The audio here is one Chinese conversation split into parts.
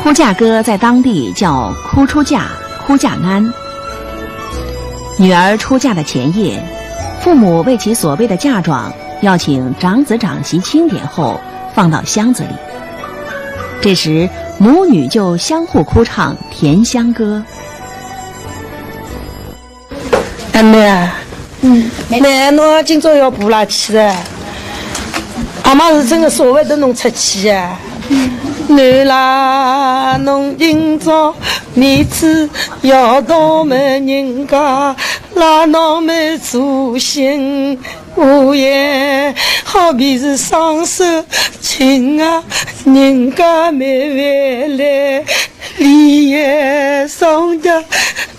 哭嫁歌在当地叫哭出嫁、哭嫁安。女儿出嫁的前夜，父母为其所谓的嫁妆要请长子长媳清点后放到箱子里。这时母女就相互哭唱甜香歌。妹啊，妹侬今朝要补拉去的，阿妈是真的所谓的侬出去呀。囡啦，侬今朝面子要到没人家，拉侬们做新无言，好比是双手亲啊，人家没回来，礼业送的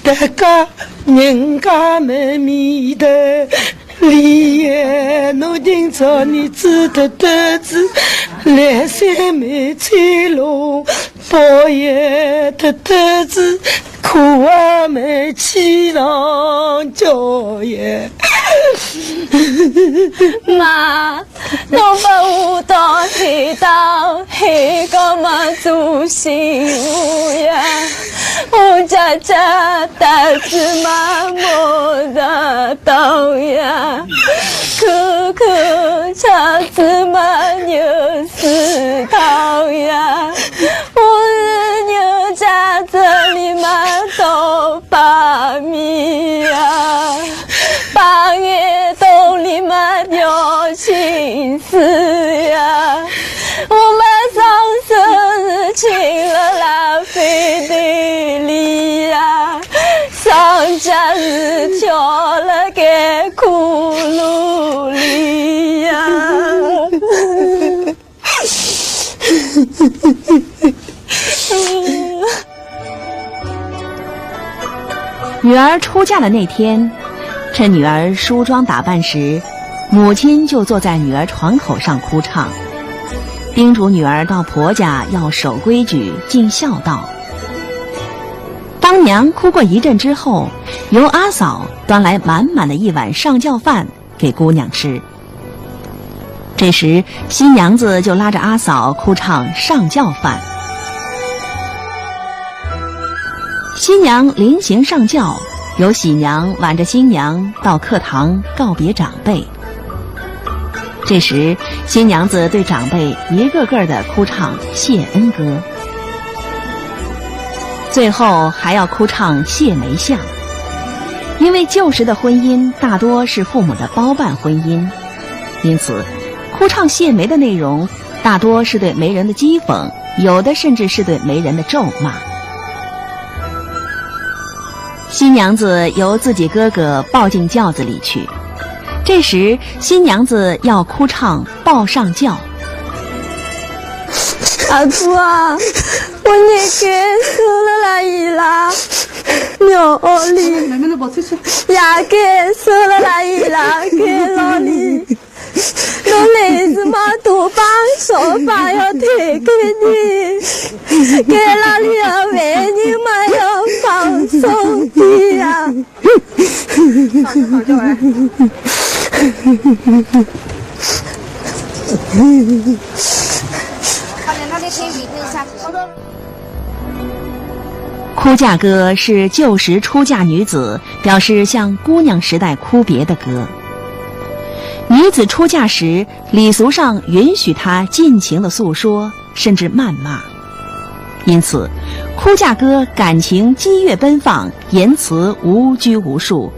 大家，人家没面头。李爷，侬今朝你知道得知，来山没吹龙，包爷的得知，苦啊没起上教爷。妈，侬把我到黑道黑个嘛做新妇呀，我家家大子嘛没得到呀，可可cha子嘛牛丝桃呀，我是牛家这里嘛都把米呀，八月洞里嘛有情丝呀，我们上身是请了拉菲的里呀，上家是跳了个窟窿里呀。女儿出嫁的那天，趁女儿梳妆打扮时，母亲就坐在女儿床口上哭唱，叮嘱女儿到婆家要守规矩、尽孝道。当娘哭过一阵之后，由阿嫂端来满满的一碗上轿饭给姑娘吃。这时新娘子就拉着阿嫂哭唱上轿饭。新娘临行上轿，由喜娘挽着新娘到客堂告别长辈。这时新娘子对长辈一个个的哭唱谢恩歌，最后还要哭唱谢媒相。因为旧时的婚姻大多是父母的包办婚姻，因此哭唱谢媒的内容大多是对媒人的讥讽，有的甚至是对媒人的咒骂。新娘子由自己哥哥抱进轿子里去，这时新娘子要哭唱抱上轿。阿姑啊，我那个死了啦伊拉，庙里呀个死了啦伊拉个老里，侬来自嘛多帮手法要推给你，给老里要为你嘛要放松的呀。哭嫁歌是旧时出嫁女子表示向姑娘时代哭别的歌。女子出嫁时，礼俗上允许她尽情的诉说，甚至谩骂。因此，哭嫁歌感情激越奔放，言辞无拘无束，